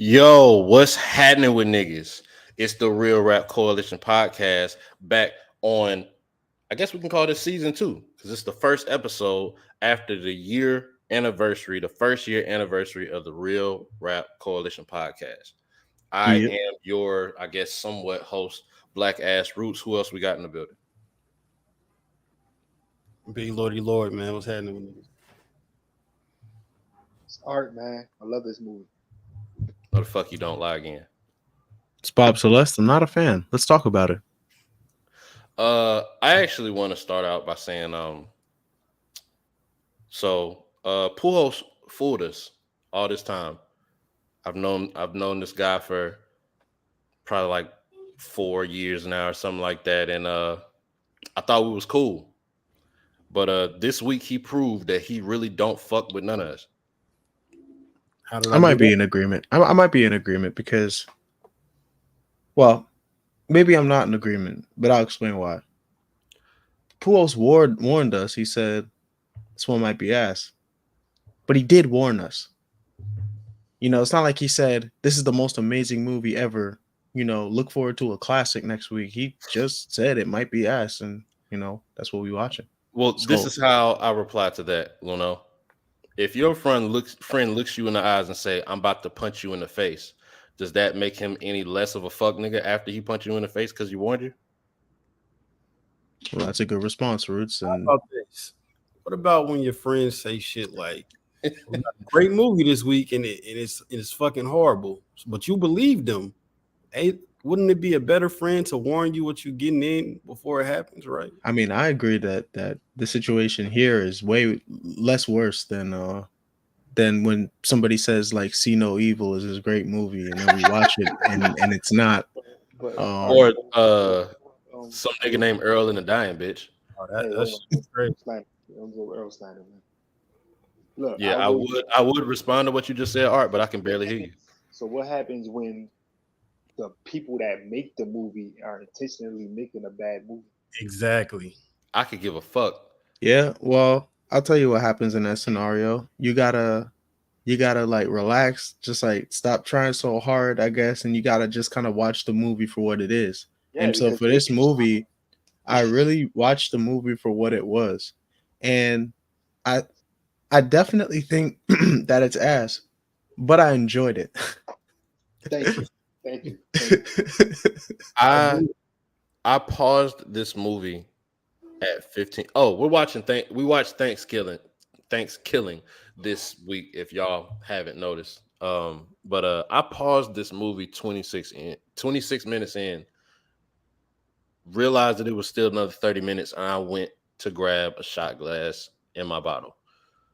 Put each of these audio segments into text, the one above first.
Yo, what's happening with niggas? It's the Real Rap Coalition podcast back on, I guess we can call this season two because it's the first episode after the first year anniversary of the Real Rap Coalition podcast. I Yeah. am your, I guess, somewhat host, Black Ass Roots. Who else we got in the building? Big Lordy Lord, man. What's happening with niggas? It's art, man. I love this movie. No, the fuck you don't lie again. It's Bob Celeste. I'm not a fan. Let's talk about it. I actually want to start out by saying, Pujols fooled us all this time. I've known this guy for probably like 4 years now or something like that, and I thought we was cool. But this week he proved that he really don't fuck with none of us. How did I might do be that? in agreement. I might be in agreement because, well, maybe I'm not in agreement, but I'll explain why. Pujols warned us. He said this one might be ass, but he did warn us. You know, it's not like he said this is the most amazing movie ever. You know, look forward to a classic next week. He just said it might be ass, and you know that's what we watching. Well, this is how I reply to that, Luno. If your friend looks you in the eyes and say, "I'm about to punch you in the face," does that make him any less of a fuck nigga after he punch you in the face because you warned you? Well, that's a good response, Roots. How And about this? What about when your friends say shit like, "We got a great movie this week and it's fucking horrible," but you believe them? Hey, wouldn't it be a better friend to warn you what you're getting in before it happens, right? I mean, I agree that the situation here is way less worse than when somebody says like "See No Evil" is this great movie, and then we watch it and it's not. But Or some nigga named Earl and the Dying Bitch. Oh, hey, that's great. Snyder. Don't go Earl Snyder, man. Look, Yeah, I would respond to what you just said, Art, but I can barely hear you. So what happens when the people that make the movie are intentionally making a bad movie? Exactly. I could give a fuck. Yeah, well, I'll tell you what happens in that scenario. You gotta like relax, just like stop trying so hard, I guess, and you gotta just kind of watch the movie for what it is. Yeah, And so because for this movie, I really watched the movie for what it was, and I definitely think that it's ass, but I enjoyed it. Thank you. Thank you. I paused this movie at 15. Oh, we watched Thankskilling this week, if y'all haven't noticed. But I paused this movie 26 minutes in, realized that it was still another 30 minutes, and I went to grab a shot glass in my bottle.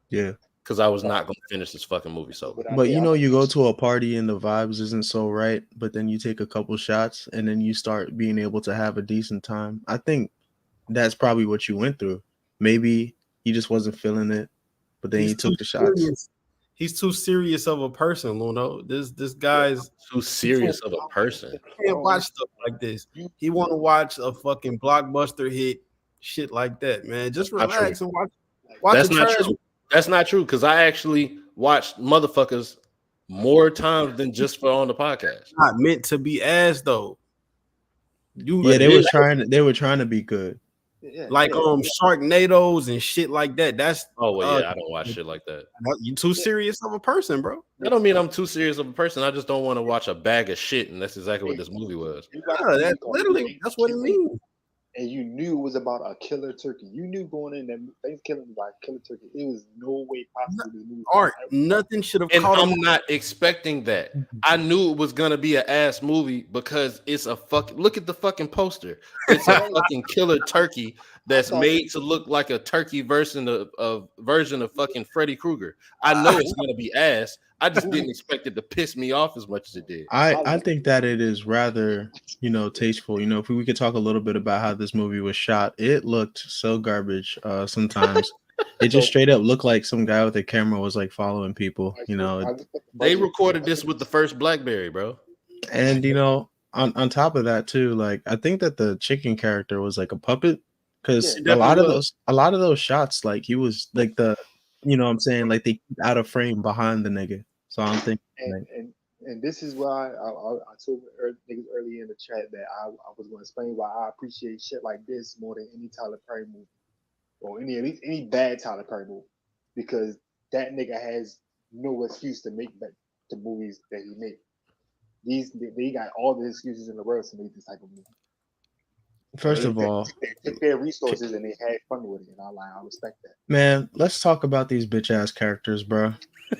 Yeah. Because I was not going to finish this fucking movie sober. But you know, you go to a party and the vibes isn't so right, but then you take a couple shots and then you start being able to have a decent time. I think that's probably what you went through. Maybe he just wasn't feeling it, but then he took the shots. Serious. He's too serious of a person, Luno. This guy's Too serious of a person. he can't watch stuff like this. He want to watch a fucking blockbuster hit, shit like that, man. Just Not relax true. and watch That's the not trash. true. That's not true because I actually watched motherfuckers more times than just for on the podcast. Not meant to be ass though. Yeah, they were trying to be good. Yeah, like Sharknadoes and shit like that. That's Oh well, yeah, I don't watch shit like that. you too serious of a person, bro. That don't mean I'm too serious of a person. I just don't want to watch a bag of shit, and that's exactly what this movie was. Yeah, that's literally that's what it means. And you knew it was about a killer turkey. You knew going in that Thanksgiving about a killer turkey. It was no way possible. This movie Art, nothing should have And caught I'm him. not expecting that. I knew it was gonna be an ass movie because it's a fucking look at the fucking poster. It's a fucking killer turkey that's made to look like a turkey version of fucking Freddy Krueger. I know it's gonna be ass. I just didn't expect it to piss me off as much as it did. I think that it is rather, you know, tasteful. You know, if we could talk a little bit about how this movie was shot, it looked so garbage sometimes. It just straight up looked like some guy with a camera was like following people, you know. They recorded this with the first BlackBerry, bro. And you know, on top of that too, like I think that the chicken character was like a puppet because Yeah, a lot of those shots, like he was like the, you know what I'm saying, like they keep out of frame behind the nigga. So I'm thinking like, and and this is why I told niggas earlier in the chat that I was going to explain why I appreciate shit like this more than any Tyler Perry movie or at least any bad Tyler Perry movie, because that nigga has no excuse to make the movies that he made. They got all the excuses in the world to make this type of movie. First of all, they took their resources and they had fun with it, and I respect that. man, let's talk about these bitch ass characters, bro.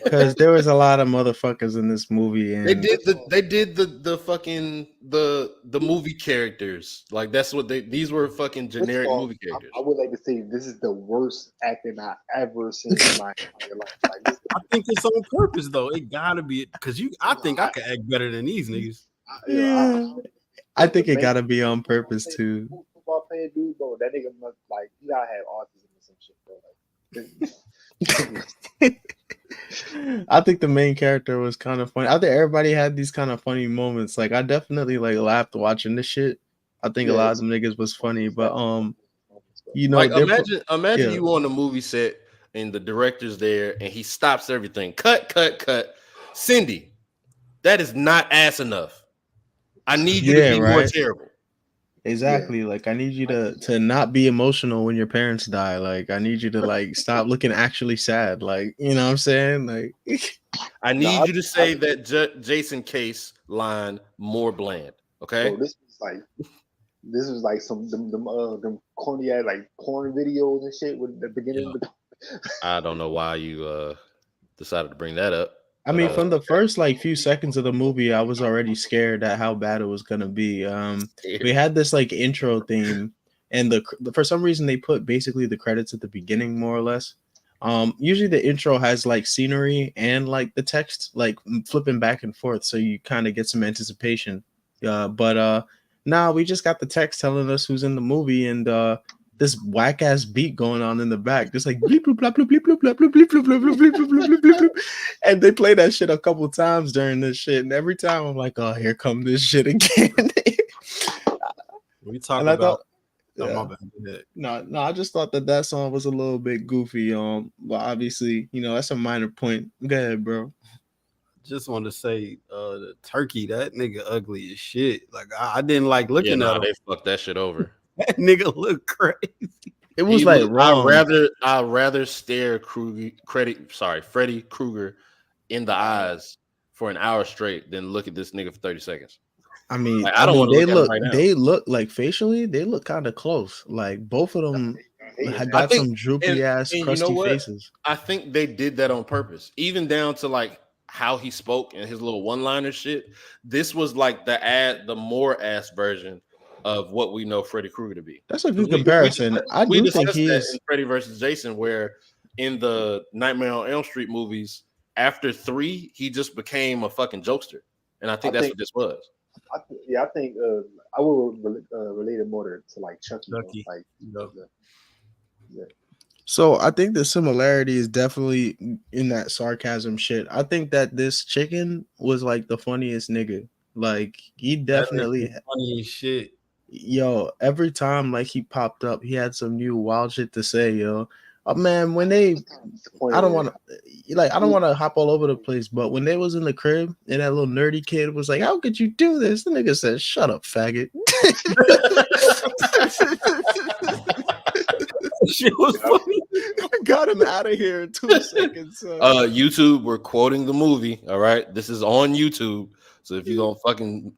Because there was a lot of motherfuckers in this movie, and they did the fucking the movie characters. Like that's what these were fucking generic movie characters. I would like to say this is the worst acting I ever seen in my entire life. Like, I think it's on purpose though. It gotta be because I think I can act better than these niggas. I think it gotta be on purpose too. Football playing dude, bro. That nigga must he gotta have autism or some shit, bro. I think the main character was kind of funny. I think everybody had these kind of funny moments. Like I definitely laughed watching this shit. I think a lot of them niggas was funny, but you know, like imagine you on the movie set and the director's there and he stops everything. Cut. Cindy, that is not ass enough. I need you to be more terrible. Exactly. Yeah. Like I need you to not be emotional when your parents die. Like I need you to stop looking actually sad. Like, you know what I'm saying? Like I need you to say that Jason Case line more bland. Okay. Bro, this was like some them corny ass like porn videos and shit with the beginning of the I don't know why you decided to bring that up. I mean, from the first few seconds of the movie, I was already scared at how bad it was gonna be. We had this intro theme, and for some reason they put basically the credits at the beginning, more or less. Usually the intro has scenery and the text flipping back and forth, so you kind of get some anticipation. But now we just got the text telling us who's in the movie, and this whack ass beat going on in the back, just bleep bloop bloop bloop bloop bloop bloop bloop bloop bloop bloop bloop bloop bloop bloop. And they play that shit a couple times during this shit, and every time I'm like, oh, here come this shit again. We talk about. No, I just thought that song was a little bit goofy. But obviously, that's a minor point. Go ahead, bro. Just want to say, the turkey, that nigga ugly as shit. Like I didn't like looking at him. They fucked that shit over. That nigga look crazy. It was wrong. I'd rather stare Freddy Krueger in the eyes for an hour straight than look at this nigga for 30 seconds. I mean, I don't want to look at him right now. They look facially, they look kind of close. Like both of them got some droopy ass crusty faces. I think they did that on purpose, even down to how he spoke and his little one-liner shit. This was the more ass version of what we know Freddy Krueger to be. That's a good comparison. I do think he's in Freddy versus Jason, where in the Nightmare on Elm Street movies, after 3, he just became a fucking jokester, and I think that's what this was. I think I would relate it more to Chucky. So I think the similarity is definitely in that sarcasm shit. I think that this chicken was the funniest nigga. He definitely funny as shit. Yo, every time he popped up, he had some new wild shit to say, yo. Oh man, when I don't want to hop all over the place, but when they was in the crib and that little nerdy kid was like, "How could you do this?" The nigga said, "Shut up, faggot." Shit was funny. Got him out of here in 2 seconds. YouTube, we're quoting the movie. All right, this is on YouTube. So if you gonna fucking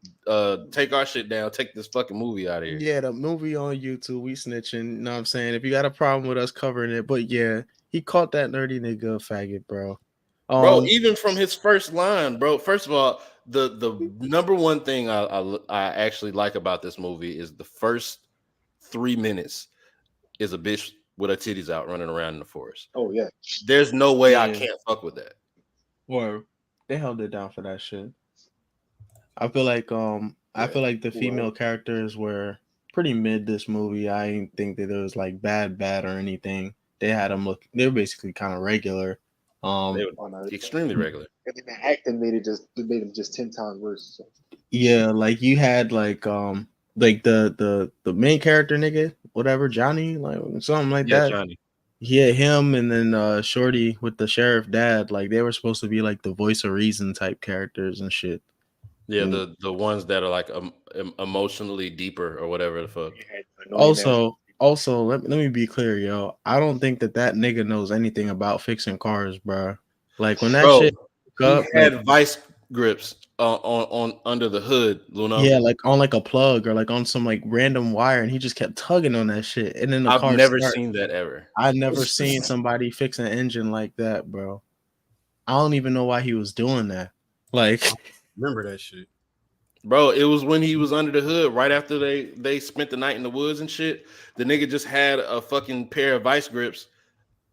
take our shit down, take this fucking movie out of here. Yeah, the movie on YouTube, we snitching. You know what I'm saying? If you got a problem with us covering it, but yeah, he called that nerdy nigga a faggot, bro. Bro, even from his first line, bro. First of all, the number one thing I actually like about this movie is the first 3 minutes is a bitch with her titties out running around in the forest. Oh yeah. There's no way I can't fuck with that. Or they held it down for that shit. I feel like the female characters were pretty mid this movie. I didn't think that it was bad or anything. They had them they were basically kind of regular. They were extremely regular. And then the acting made them just 10 times worse. So. Yeah, you had the main character nigga, whatever, Johnny, something like that. Johnny. Yeah, him and then Shorty with the sheriff dad, like they were supposed to be like the voice of reason type characters and shit. Yeah, And the ones that are like emotionally deeper or whatever the fuck. also, let me be clear, yo. I don't think that nigga knows anything about fixing cars, bro. Like when that Bro, shit he up, like had vice grips on under the hood, Luno. yeah, like on like a plug or like on some like random wire, and he just kept tugging on that shit, and then the I've car never start. seen that ever. I never seen somebody fix an engine like that, bro. I don't even know why he was doing that. Like, Remember that shit. Bro, it was when he was under the hood right after they spent the night in the woods and shit. The nigga just had a fucking pair of vice grips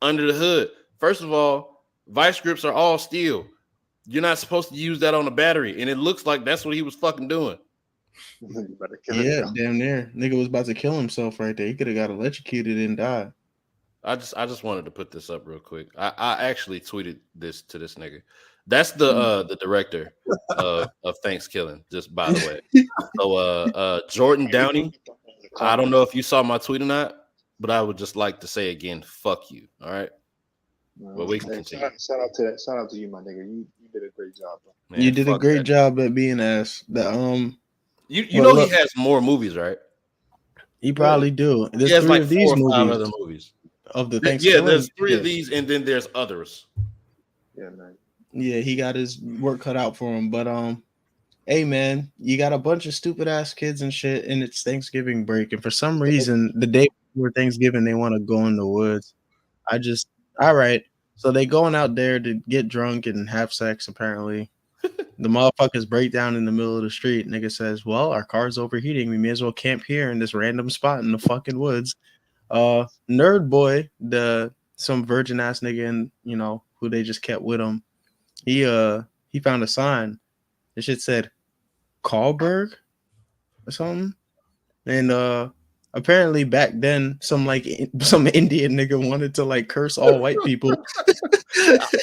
under the hood. First of all, vice grips are all steel. You're not supposed to use that on a battery, and it looks like that's what he was fucking doing. yeah, damn near. Nigga was about to kill himself right there. He could have got electrocuted and died. I just wanted to put this up real quick. I actually tweeted this to this nigga. That's the director of Thankskilling, just by the way. So Jordan Downey. I don't know if you saw my tweet or not, but I would just like to say again, fuck you. All right. Well, we can continue. Shout out to that. Shout out to you, my nigga. You did a great job, bro. Man, you did a fuck great that. job at being ass. You know he has more movies, right? He probably do. There's He has 3 like of these 4 or 5 movies other movies. of the Yeah, Thanksgiving. there's 3 of these, and then there's others. Yeah, man. Yeah, he got his work cut out for him. But hey man, you got a bunch of stupid ass kids and shit, and it's Thanksgiving break, and for some reason, the day before Thanksgiving, they want to go in the woods. All right. So they going out there to get drunk and have sex. Apparently, the motherfuckers break down in the middle of the street. Nigga says, "Well, our car's overheating. We may as well camp here in this random spot in the fucking woods." Nerd boy, some virgin ass nigga, and who they just kept with him. He found a sign. The shit said Kahlberg or something. And apparently back then some Indian nigga wanted to like curse all white people.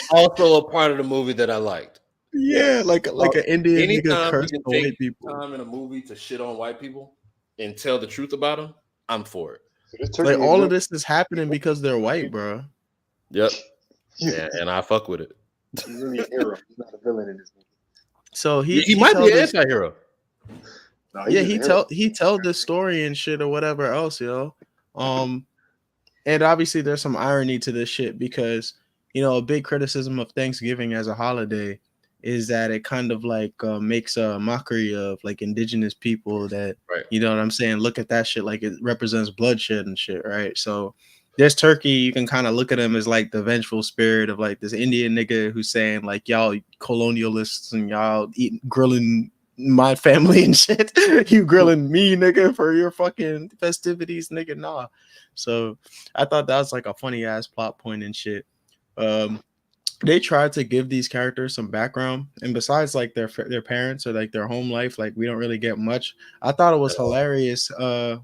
Also a part of the movie that I liked. Yeah, like an Indian nigga Anytime you cursed can all take white people. time in a movie to shit on white people and tell the truth about them, I'm for it. Like all of this is happening because they're white, bro. Yep. Yeah, and I fuck with it. He's really a hero. He's not a villain in this movie. So he might be an anti-hero. No, he tell this story and shit or whatever else, yo. And obviously there's some irony to this shit because a big criticism of Thanksgiving as a holiday is that it kind of like makes a mockery of like indigenous people that right. You know what I'm saying? Look at that shit like it represents bloodshed and shit, right? So there's turkey, you can kind of look at him as like the vengeful spirit of like this Indian nigga who's saying like y'all colonialists and y'all grilling my family and shit. You grilling me, nigga, for your fucking festivities, nigga. Nah. So I thought that was like a funny ass plot point and shit. They tried to give these characters some background, and besides like their parents or like their home life, like we don't really get much. I thought it was hilarious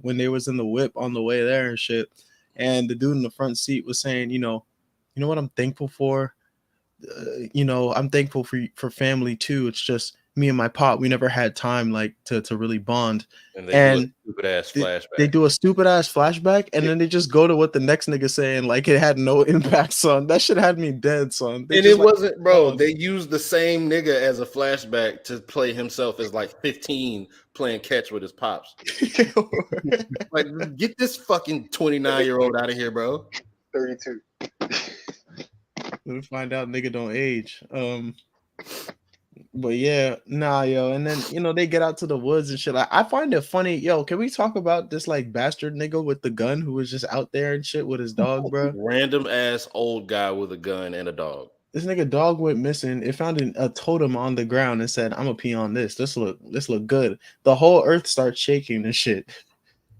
when they was in the whip on the way there and shit, and the dude in the front seat was saying, you know what I'm thankful for. I'm thankful for family too. It's just me and my pop. We never had time like to really bond. And they do a stupid ass flashback, and then they just go to what the next nigga saying like it had no impact, son. That shit had me dead, son. And it wasn't, bro. They used the same nigga as a flashback to play himself as like 15 playing catch with his pops. Like, get this fucking 29-year-old out of here, bro. 32. Let me find out nigga don't age. But yeah, nah, yo, and then they get out to the woods and shit. I find it funny, yo. Can we talk about this like bastard nigga with the gun who was just out there and shit with his dog, bro? Random ass old guy with a gun and a dog. This nigga dog went missing. It found a totem on the ground and said, "I'm gonna pee on this. This look good." The whole earth starts shaking and shit.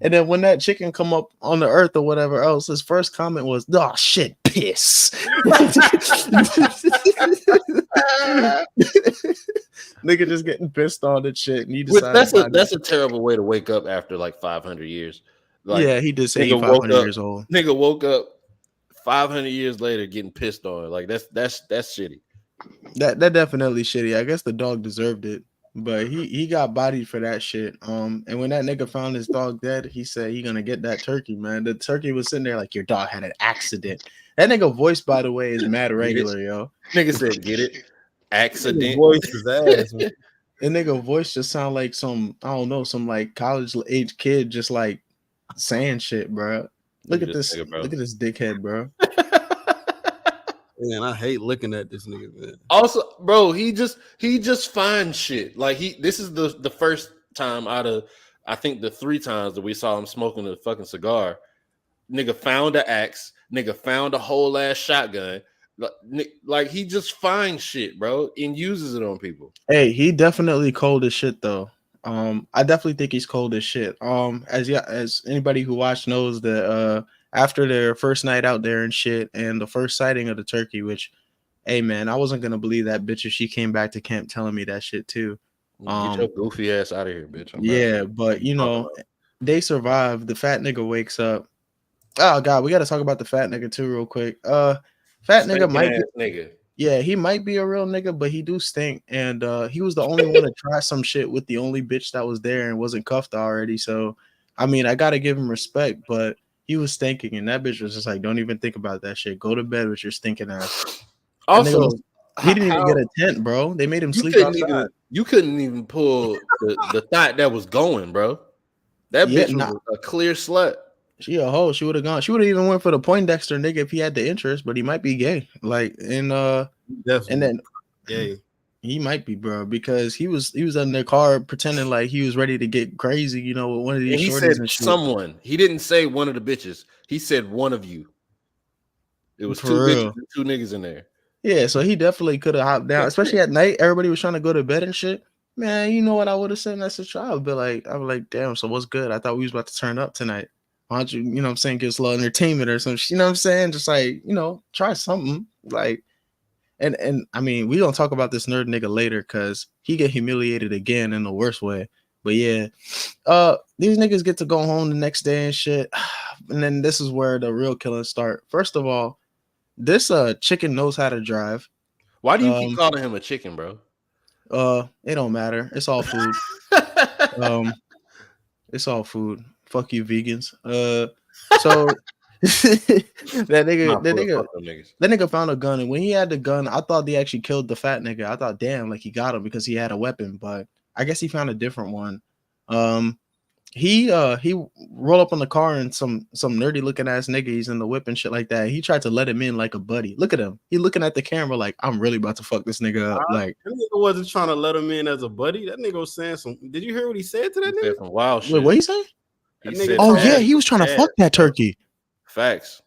And then when that chicken come up on the earth or whatever else, his first comment was, "Oh shit, piss." Nigga just getting pissed on and shit. And he decided that's a terrible way to wake up after like 500 years. Like, yeah, he did say he 500 years old. Nigga woke up 500 years later getting pissed on. Like that's shitty. That definitely shitty. I guess the dog deserved it. But he got bodied for that shit. And when that nigga found his dog dead, he said he gonna get that turkey, man. The turkey was sitting there like your dog had an accident. That nigga voice, by the way, is mad regular, yo. Nigga said, "Get it? His Accident." voice is ass. Man. That nigga voice just sound like some, I don't know, some like college age kid just like saying shit, bro. Look at this, nigga, bro. look at this dickhead, bro. Man, I hate looking at this nigga, man. Also, bro, he just finds shit. Like this is the first time out of I think the 3 times that we saw him smoking a fucking cigar. Nigga found an axe. Nigga found a whole ass shotgun. Like he just finds shit, bro, and uses it on people. Hey, he definitely cold as shit though. I definitely think he's cold as shit. As anybody who watched knows that after their first night out there and shit, and the first sighting of the turkey, which, hey man, I wasn't gonna believe that bitch if she came back to camp telling me that shit too. Get your goofy ass out of here, bitch. Yeah, but you know, they survived. The fat nigga wakes up. Oh god, we got to talk about the fat nigga too, real quick. Fat nigga might be, nigga. Yeah, he might be a real nigga, but he do stink. And he was the only one to try some shit with the only bitch that was there and wasn't cuffed already. So, I mean, I gotta give him respect, but he was stinking, and that bitch was just like, "Don't even think about that shit. Go to bed with your stinking ass." Also, he didn't even get a tent, bro. They made him sleep outside. You couldn't even pull the thought that was going, bro. That bitch was a clear slut. She a hoe. She would have gone. She would have even went for the Poindexter nigga if he had the interest, but he might be gay. Like, and then gay. He might be, bro, because he was in the car pretending like he was ready to get crazy, you know, with one of these shorties. He said someone. He didn't say one of the bitches. He said one of you. It was 2 bitches and 2 niggas in there. Yeah, so he definitely could have hopped down, especially at night. Everybody was trying to go to bed and shit. Man, you know what I would have said in that situation? I would be like, damn, so what's good? I thought we was about to turn up tonight. Why don't you, you know what I'm saying, get us a little entertainment or something? You know what I'm saying? Just like, you know, try something. Like, and I mean, we don't talk about this nerd nigga later because he get humiliated again in the worst way. But yeah, these niggas get to go home the next day and shit. And then this is where the real killings start. First of all, this chicken knows how to drive. Why do you keep calling him a chicken, bro? It don't matter. It's all food. It's all food. Fuck you, vegans. So that nigga found a gun, and when he had the gun, I thought they actually killed the fat nigga. I thought, damn, like he got him because he had a weapon, but I guess he found a different one. He rolled up on the car and some nerdy looking ass nigga, he's in the whip and shit like that. He tried to let him in like a buddy. Look at him. He looking at the camera like, I'm really about to fuck this nigga up. Like, that nigga wasn't trying to let him in as a buddy. That nigga was saying some. Did you hear what he said to that nigga? Some wild shit. Wait, what he say? Yeah, he was trying to fuck that turkey. Facts.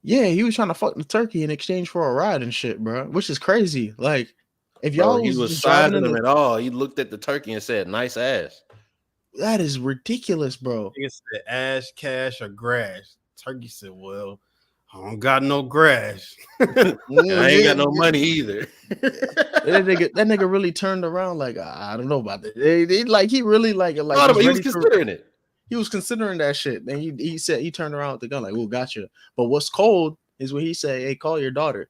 Yeah, he was trying to fuck the turkey in exchange for a ride and shit, bro. Which is crazy. Like, if y'all he was sizing him at all, he looked at the turkey and said, "Nice ass." That is ridiculous, bro. He said, "Ash, cash, or grass." Turkey said, "Well, I don't got no grass. I ain't got no money either." that nigga really turned around like, I don't know about that. He really like he was considering it. He was considering that shit. And he said he turned around with the gun like, "Oh, gotcha." But what's cold is when he said, "Hey, call your daughter."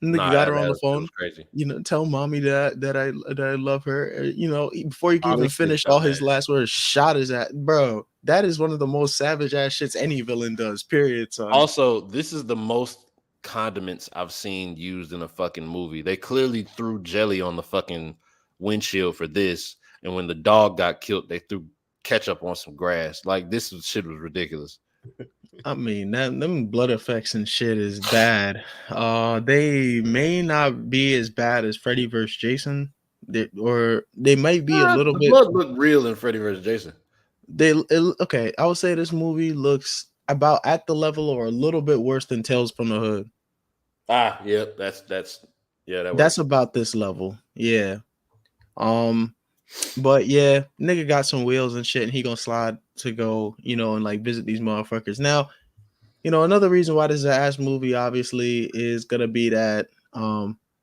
And nigga got her on the phone. Crazy. You know, tell mommy that I love her. You know, before he can even finish all his last words, shot his ass, bro. That is one of the most savage ass shits any villain does. Period. Son. Also, this is the most condiments I've seen used in a fucking movie. They clearly threw jelly on the fucking windshield for this, and when the dog got killed, they threw ketchup on some grass. Like, this shit was ridiculous. I mean, them blood effects and shit is bad. They may not be as bad as Freddy vs. Jason, or they might be a little bit. Blood look real in Freddy vs. Jason. Okay, I would say this movie looks about at the level or a little bit worse than Tales from the Hood. Yep, that's about this level. Yeah. But yeah, nigga got some wheels and shit, and he gonna slide to go, you know, and like visit these motherfuckers. Now, you know, another reason why this is an ass movie, obviously, is gonna be that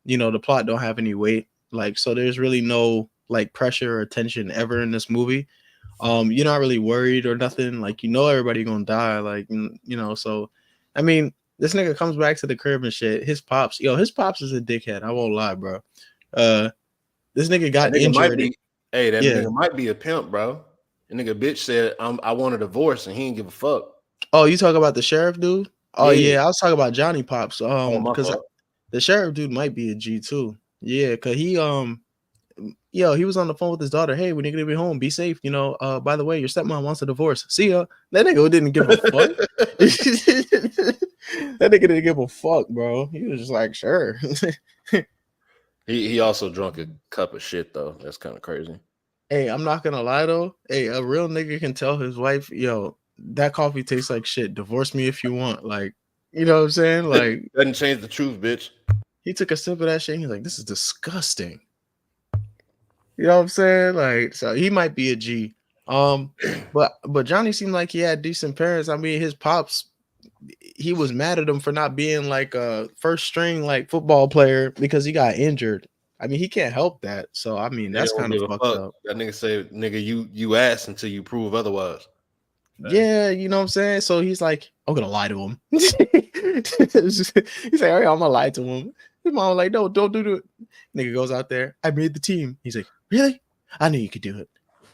you know, the plot don't have any weight. Like, so there's really no like pressure or tension ever in this movie. You're not really worried or nothing. Like, you know, everybody gonna die. Like, you know, so I mean, this nigga comes back to the crib and shit. His pops is a dickhead. I won't lie, bro. This nigga got That nigga might injured. be, hey, that Yeah. nigga might be a pimp, bro. The nigga bitch said, I want a divorce, and he didn't give a fuck. Oh, you talk about the sheriff dude? Oh Yeah. yeah, I was talking about Johnny Pops. My Because fault. the sheriff dude might be a G too. Yeah, cause he he was on the phone with his daughter. Hey, when you gonna be home, be safe. By the way, your stepmom wants a divorce. See ya. That nigga didn't give a fuck. That nigga didn't give a fuck, bro. He was just like, sure. He also drunk a cup of shit though. That's kind of crazy. Hey, I'm not gonna lie though. Hey, a real nigga can tell his wife, yo, that coffee tastes like shit. Divorce me if you want. Like, you know what I'm saying? Like, Doesn't change the truth, bitch. he took a sip of that shit. And he's like, this is disgusting. You know what I'm saying? Like, so he might be a G. But Johnny seemed like he had decent parents. I mean, his pops, he was mad at him for not being like a first string like football player because he got injured. I mean, he can't help that. So I mean, that's kind of fucked up. That nigga say, nigga, you ask until you prove otherwise. Yeah, you know what I'm saying? So he's like, I'm gonna lie to him. He's like, oh, yeah, I'm gonna lie to him. His mom was like, no, don't do it. Nigga goes out there. I made the team. He's like, really? I knew you could do it.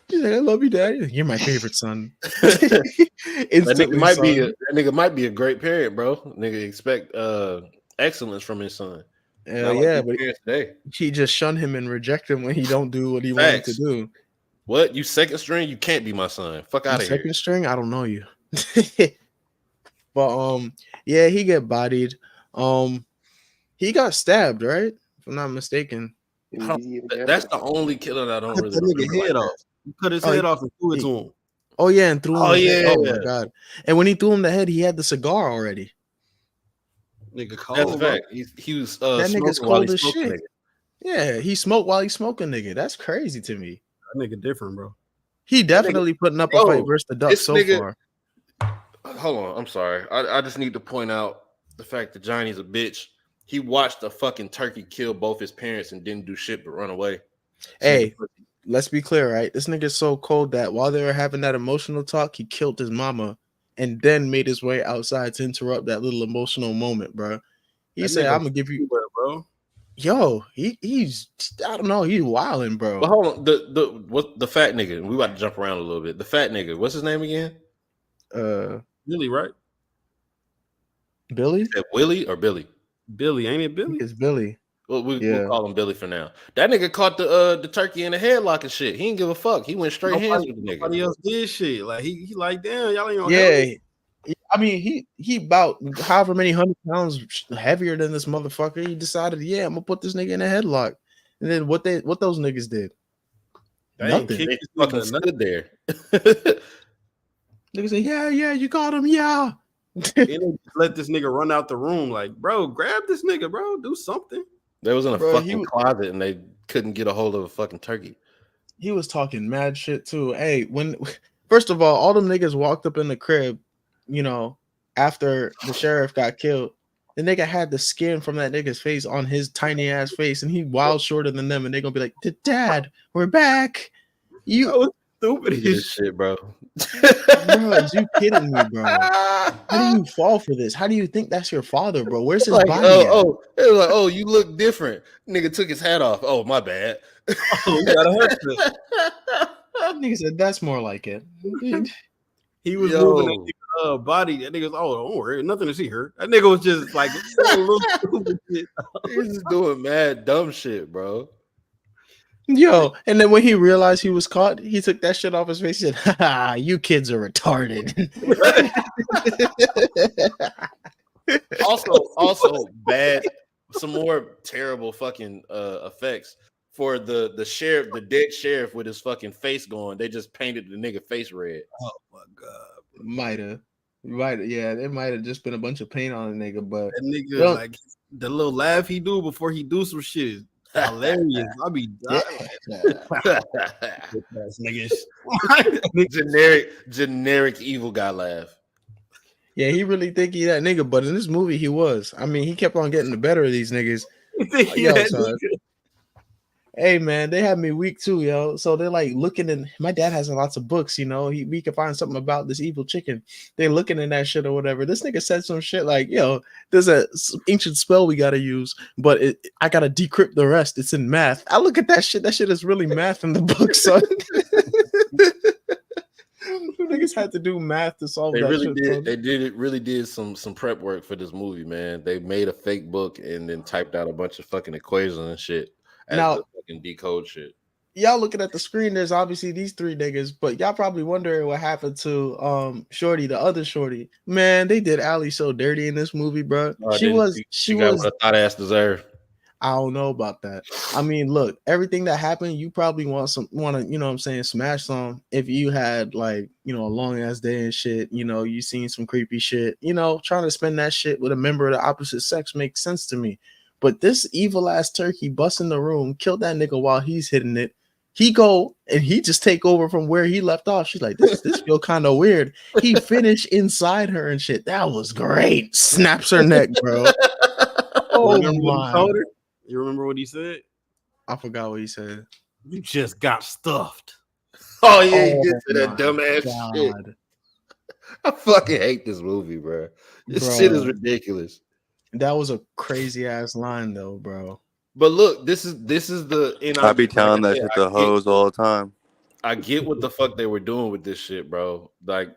He's like, I love you, Dad. Like, you're my favorite son. That Instantly, nigga might be a great parent, bro. Nigga expect excellence from his son. Yeah, but today. he just shun him and reject him when he don't do what he wanted to do. What? You second string? You can't be my son. Fuck out of here. Second string? I don't know you. But yeah, he get bodied. He got stabbed, right? If I'm not mistaken. That's the only killer that I don't really cut that nigga head off. He cut his head off and threw it to him. Oh yeah, and threw him. Yeah. Oh my god! And when he threw him the head, he had the cigar already. Nigga cold. That's a fact. He was that nigga's cold as shit. Nigga. Yeah, he smoked while he's smoking, nigga. That's crazy to me. That nigga different, bro. He definitely putting up a fight versus the Ducks so far. Hold on, I'm sorry. I just need to point out the fact that Johnny's a bitch. He watched a fucking turkey kill both his parents and didn't do shit but run away. Hey, let's be clear, right? This nigga's so cold that while they were having that emotional talk, he killed his mama and then made his way outside to interrupt that little emotional moment, bro. He said, I'm gonna give you, bro. Yo, he's I don't know, he's wilding, bro. But hold on, the fat nigga, we about to jump around a little bit. The fat nigga, what's his name again? Billy, right? Billy? Willie or Billy? Billy, ain't it Billy? It's Billy. Well, we'll call him Billy for now. That nigga caught the turkey in the headlock and shit. He didn't give a fuck. He went straight hands with the nigga. Nobody else did shit. Like he like, damn, y'all ain't gonna help. I mean, he about however many 100 pounds heavier than this motherfucker. He decided, yeah, I'm gonna put this nigga in a headlock. And then what those niggas did? Nothing. They fucking stood there. Niggas say, yeah, you got him, yeah. Let this nigga run out the room, like, bro, grab this nigga, bro, do something. They was in a fucking closet and they couldn't get a hold of a fucking turkey. He was talking mad shit too. Hey, first of all them niggas walked up in the crib, after the sheriff got killed. The nigga had the skin from that nigga's face on his tiny ass face, and he wild shorter than them, and they gonna be like, Dad, we're back. You stupid as shit, bro. Bro, is you kidding me, bro? How do you fall for this? How do you think that's your father, bro? Where's his body? It was like, oh, you look different. Nigga took his hat off. Oh, my bad. Oh, you got a haircut. Nigga said that's more like it. He was moving that nigga body. That nigga was, don't worry, nothing to see her. That nigga was just like a little stupid shit. He's just doing mad dumb shit, bro. Yo, and then when he realized he was caught, he took that shit off his face. He said, "Ha, you kids are retarded." also bad. Some more terrible fucking effects for the sheriff, the dead sheriff with his fucking face going. They just painted the nigga face red. Oh my god, might have, yeah, it might have just been a bunch of paint on the nigga. But that nigga, like the little laugh he do before he do some shit. Hilarious. I'll be generic evil guy laugh. Yeah, he really think he that nigga, but in this movie he was. I mean, he kept on getting the better of these niggas. Hey man, they had me weak too, yo. So they're like looking in. My dad has lots of books, you know. We can find something about this evil chicken. They're looking in that shit or whatever. This nigga said some shit like, "Yo, there's a ancient spell we gotta use, but I gotta decrypt the rest. It's in math." I look at that shit. That shit is really math in the book, son. Niggas had to do math to solve They that really shit. did. Son. They really did some prep work for this movie, man. They made a fake book and then typed out a bunch of fucking equations and shit as Now, the fucking decode shit. y'all looking at the screen, there's obviously these three niggas, but y'all probably wondering what happened to Shorty, the other Shorty. Man, they did Allie so dirty in this movie, bro. She got was what a thought ass deserved. I don't know about that. I mean, look, everything that happened, you probably want to, you know what I'm saying, smash some if you had like, you know, a long ass day and shit, you know, you seen some creepy shit, you know, trying to spend that shit with a member of the opposite sex makes sense to me. But this evil ass turkey bust in the room, killed that nigga while he's hitting it. He go and he just take over from where he left off. She's like, this feel kind of weird. He finished inside her and shit. That was great. Snaps her neck, bro. Oh my. You remember what he said? I forgot what he said. You just got stuffed. Oh yeah, he did say that dumbass shit. God. I fucking hate this movie, bro. This shit is ridiculous. That was a crazy ass line, though, bro. But look, this is the. I be telling that shit to hoes all the time. I get what the fuck they were doing with this shit, bro. Like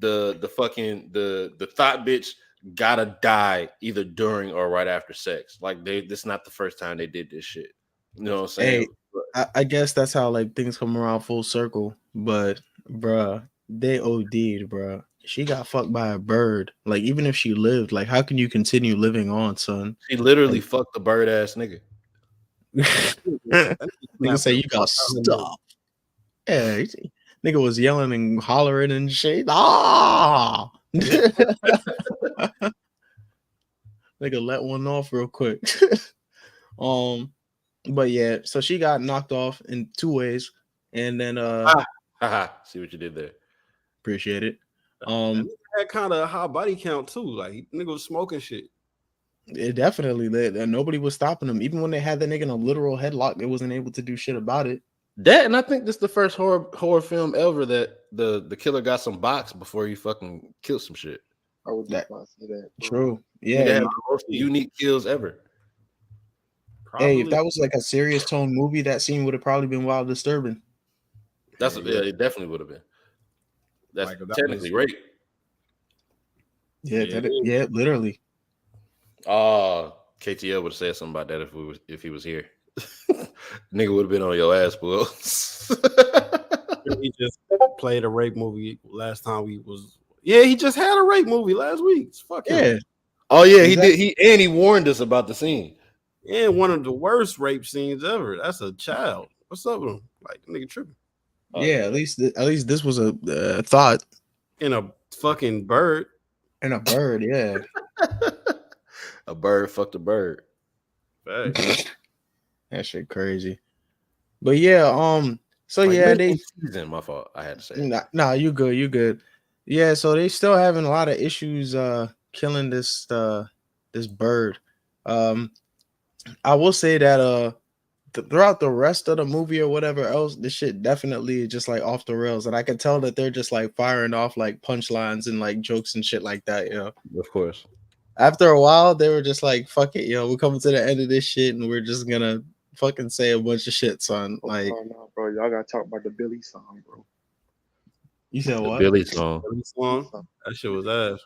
the fucking the thought bitch gotta die either during or right after sex. Like this is not the first time they did this shit. You know what I'm saying? Hey, I guess that's how like things come around full circle. But bruh, they OD'd, bruh. She got fucked by a bird. Like, even if she lived, like, how can you continue living on, son? She literally fucked the bird ass nigga. Nigga say you got stuffed. Yeah, nigga was yelling and hollering and shit. Ah! Nigga let one off real quick. But yeah, so she got knocked off in 2 ways, and then see what you did there. Appreciate it. Had kind of a high body count too. Like nigga was smoking shit. It definitely nobody was stopping him. Even when they had the nigga in a literal headlock, they wasn't able to do shit about it. That, and I think this is the first horror film ever that the killer got some box before he fucking killed some shit. I would just want to say that. True. They Yeah. have the most unique kills ever. Probably. Hey, if that was like a serious tone movie, that scene would have probably been wild disturbing. Yeah, it definitely would have been. That's Michael, that technically was- rape. Yeah, literally. KTL would have said something about that if he was here. Nigga would have been on your ass, bro. He just played a rape movie last time we was. Yeah, he just had a rape movie last week. It's fucking Yeah. Oh yeah, exactly. He did. He warned us about the scene. Yeah, one of the worst rape scenes ever. That's a child. What's up with him? Like nigga tripping. Yeah, at least this was a thought. In a fucking bird. And a bird, yeah. A bird fucked a bird. Facts. That shit crazy. But yeah, so Like, yeah, they season, my fault. I had to say it. Nah, you good. Yeah, so they still having a lot of issues killing this this bird. I will say that throughout the rest of the movie or whatever else, this shit definitely is just like off the rails, and I can tell that they're just like firing off like punchlines and like jokes and shit like that, you know. Of course. After a while, they were just like, "Fuck it, yo, we're coming to the end of this shit, and we're just gonna fucking say a bunch of shit, son." Like, no, bro, y'all gotta talk about the Billy song, bro. you said what? Billy song. That shit was ass.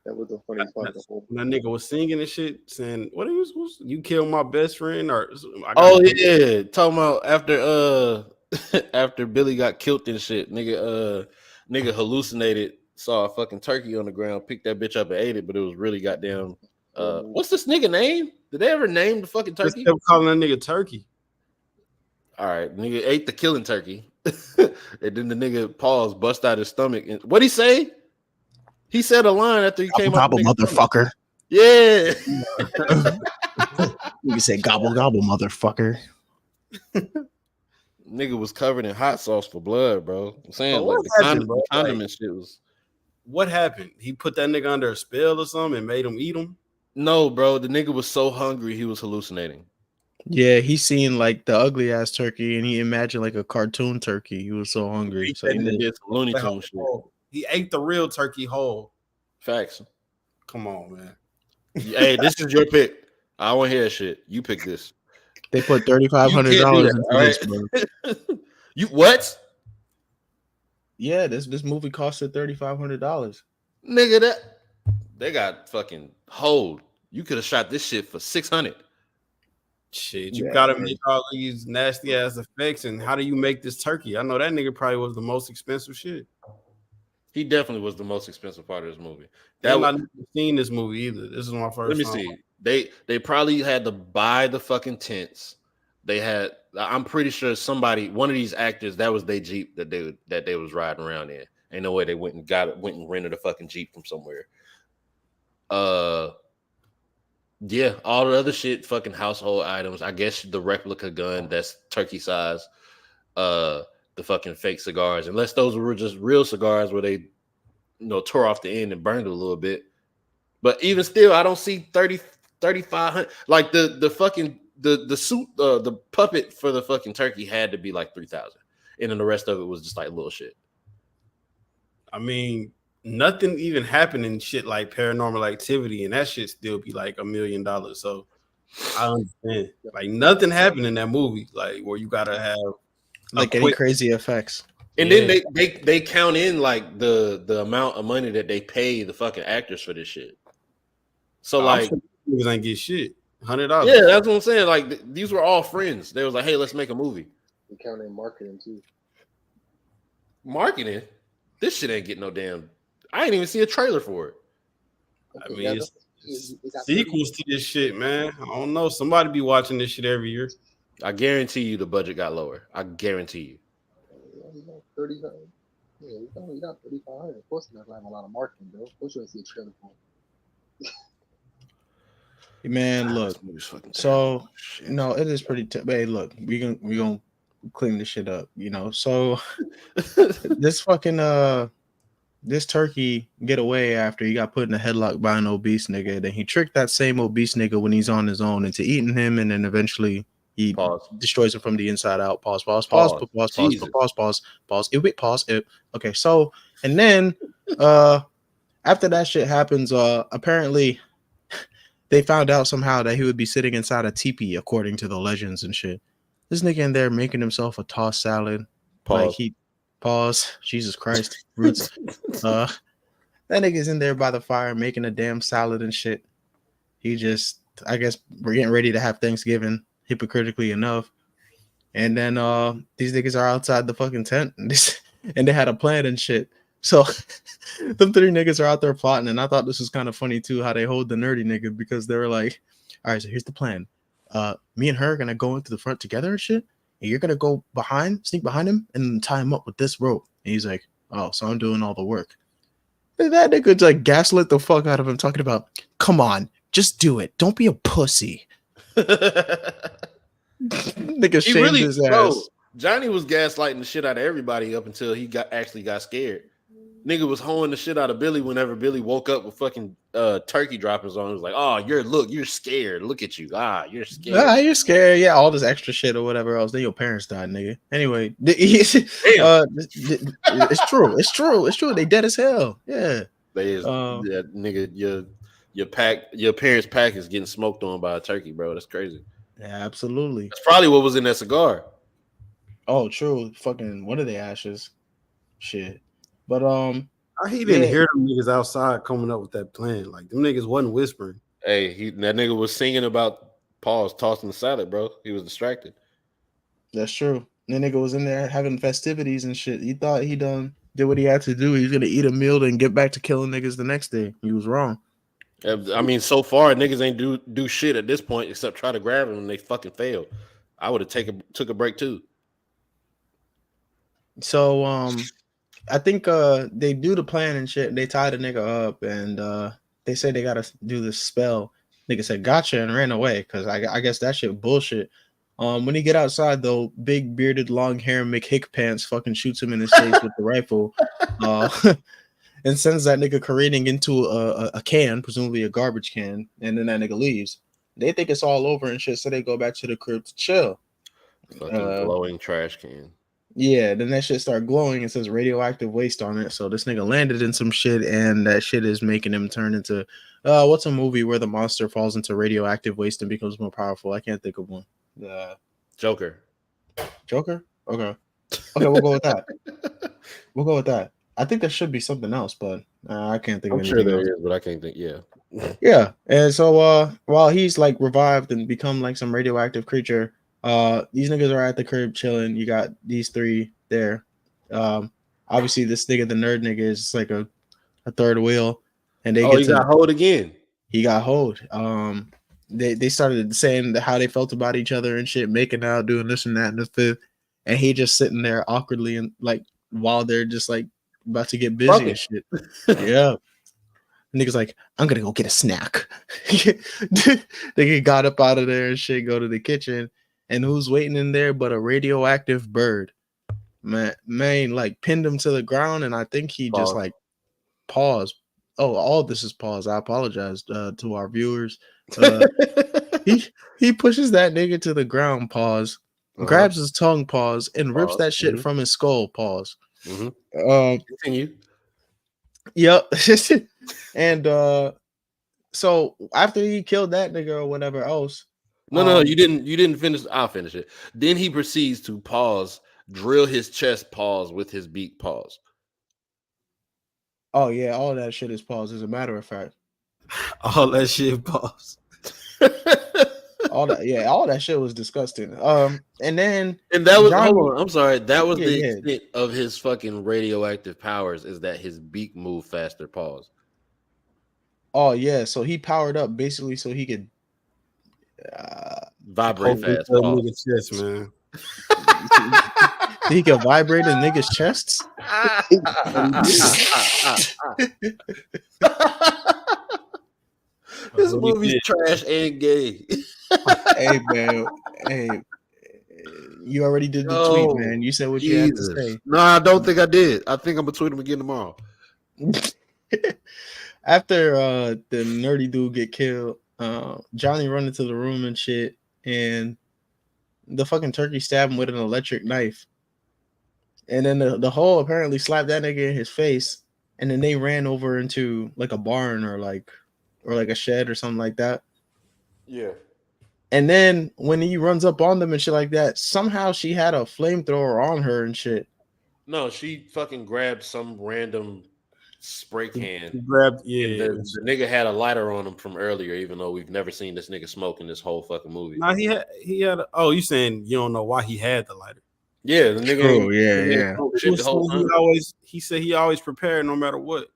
That was the funniest part of the whole. When that nigga was singing and shit, saying, "What are you supposed to? You killed my best friend?" Or Oh yeah, talking about after after Billy got killed and shit, nigga hallucinated, saw a fucking turkey on the ground, picked that bitch up and ate it, but it was really goddamn. What's this nigga name? Did they ever name the fucking turkey? Just kept calling that nigga turkey. All right, nigga ate the killing turkey, and then the nigga paused, bust out his stomach, and what'd he say? He said a line after he came up. Gobble, motherfucker. Yeah. You say gobble, gobble, motherfucker. Nigga was covered in hot sauce for blood, bro. I'm saying, But like what the happened, bro? condiment shit was. What happened? He put that nigga under a spell or something and made him eat him? No, bro. The nigga was so hungry he was hallucinating. Yeah, he seen like the ugly ass turkey, and he imagined like a cartoon turkey. He was so hungry, so he made. Did some Looney Tune shit. He ate the real turkey whole. Facts. Come on, man. Hey, this is your pick. I don't want to hear that shit. You pick this. They put $3,500 into this, bro. You what? Yeah, this movie costed $3,500. Nigga, that they got fucking hold. You could have shot this shit for 600. Shit, you gotta make all these nasty ass effects. And how do you make this turkey? I know that nigga probably was the most expensive shit. He definitely was the most expensive part of this movie. I've not seen this movie either. This is my first. Let me see. They probably had to buy the fucking tents. They had. I'm pretty sure one of these actors, that was their Jeep that they was riding around in. Ain't no way they went and rented a fucking Jeep from somewhere. Yeah, all the other shit, fucking household items. I guess the replica gun that's turkey size. The fucking fake cigars, unless those were just real cigars where they, tore off the end and burned it a little bit. But even still, I don't see 3,500. Like the fucking the suit, the puppet for the fucking turkey had to be like 3,000, and then the rest of it was just like little shit. I mean, nothing even happened in shit like Paranormal Activity, and that shit still be like $1 million. So I understand. Like nothing happened in that movie, like where you gotta have like any crazy effects. And then they count in like the amount of money that they pay the fucking actors for this shit. So like movies ain't get shit. $100. Yeah, that's what I'm saying. Like these were all friends. They was like, hey, let's make a movie. They count in marketing too. Marketing? This shit ain't getting no damn. I ain't even see a trailer for it. I mean, it's sequels to this shit, man. I don't know. Somebody be watching this shit every year. I guarantee you the budget got lower. I guarantee you. 30. Yeah, you got 3,500. Of course, you're not having a lot of marketing, bro. Of course, you don't see a trailer for it. Man, look. So no, it is pretty. Hey, look, we gonna clean this shit up, So this fucking this turkey get away after he got put in a headlock by an obese nigga. Then he tricked that same obese nigga when he's on his own into eating him, and then eventually he destroys him from the inside out. Pause. Okay, so and then after that shit happens, apparently they found out somehow that he would be sitting inside a teepee, according to the legends and shit. This nigga in there making himself a tossed salad. Jesus Christ. Roots. That nigga's in there by the fire making a damn salad and shit. He just, I guess we're getting ready to have Thanksgiving, hypocritically enough. And then these niggas are outside the fucking tent and they had a plan and shit. So them three niggas are out there plotting, and I thought this was kind of funny too, how they hold the nerdy nigga, because they were like, all right, so here's the plan. Me and her are gonna go into the front together and shit, and you're gonna go sneak behind him, and tie him up with this rope. And he's like, oh, so I'm doing all the work. And that nigga like gaslit the fuck out of him, talking about, come on, just do it. Don't be a pussy. Nigga shamed his ass. Bro, Johnny was gaslighting the shit out of everybody up until he got scared. Nigga was hoeing the shit out of Billy whenever Billy woke up with fucking turkey droppings on. He was like, oh, you're scared. Look at you. You're scared. You're scared. Yeah, all this extra shit or whatever else. Then your parents died, nigga. Anyway, it's true. It's true. They dead as hell. Yeah. Nigga, your parents' pack is getting smoked on by a turkey, bro. That's crazy. Yeah, absolutely. That's probably what was in that cigar. Oh, true. Fucking one of the ashes. Shit. But he didn't hear them niggas outside coming up with that plan. Like them niggas wasn't whispering. Hey, that nigga was singing about tossing the salad, bro. He was distracted. That's true. That nigga was in there having festivities and shit. He thought he did what he had to do. He was gonna eat a meal and get back to killing niggas the next day. He was wrong. I mean, so far niggas ain't do shit at this point except try to grab him and they fucking failed. I would have took a break too. So I think they do the plan and shit. They tie the nigga up and they say they gotta do this spell. Nigga said gotcha and ran away because I guess that shit bullshit. When he get outside though, big bearded long hair McHick pants fucking shoots him in his face with the rifle. And sends that nigga careening into a can, presumably a garbage can, and then that nigga leaves. They think it's all over and shit, so they go back to the crib to chill. Fucking glowing trash can. Yeah, then that shit start glowing. It says radioactive waste on it. So this nigga landed in some shit, and that shit is making him turn into what's a movie where the monster falls into radioactive waste and becomes more powerful? I can't think of one. Joker. Joker? Okay, we'll go with that. We'll go with that. I think there should be something else, but I can't think of anything I'm sure there else. is, but I can't think. Yeah. Yeah, and so while he's like revived and become like some radioactive creature, these niggas are at the crib chilling. You got these three there. Obviously this nigga, the nerd nigga, is like a third wheel, and they he got hold again. He got hold. They started saying how they felt about each other and shit, making out, doing this and that and the fifth, and he just sitting there awkwardly and like while they're just like about to get busy and shit. Yeah. Niggas like, I'm gonna go get a snack. They got up out of there and shit, go to the kitchen, and who's waiting in there but a radioactive bird? Man, like pinned him to the ground, and I think he just like paused. Oh, all this is pause. I apologize to our viewers. He pushes that nigga to the ground, pause, grabs his tongue, pause, and rips that shit from his skull, pause. Continue. Yep. And so after he killed that nigga or whatever else. No, you didn't finish. I'll finish it. Then he proceeds to pause, drill his chest, pause with his beak, pause. Oh yeah, all that shit is pause, as a matter of fact. All that shit pause. all that shit was disgusting. And that was hold on, I'm sorry. That was the extent of his fucking radioactive powers, is that his beak moved faster, pause. Oh yeah, so he powered up basically so he could vibrate fast. Pause. Chest, man. He can vibrate in niggas' chests. This movie's trash and gay. Hey man, hey, you already did the tweet, man. You said what you had to say. No, I don't think I did. I think I'm gonna tweet him again tomorrow. After the nerdy dude get killed, Johnny run into the room and shit, and the fucking turkey stabbed him with an electric knife. And then the hole apparently slapped that nigga in his face, and then they ran over into like a barn or like a shed or something like that. Yeah. And then when he runs up on them and shit like that, somehow she had a flamethrower on her and shit. No, she fucking grabbed some random spray can. The nigga had a lighter on him from earlier, even though we've never seen this nigga smoke in this whole fucking movie. No, he had. Oh, you saying you don't know why he had the lighter? Yeah, the nigga. He said he always prepared no matter what.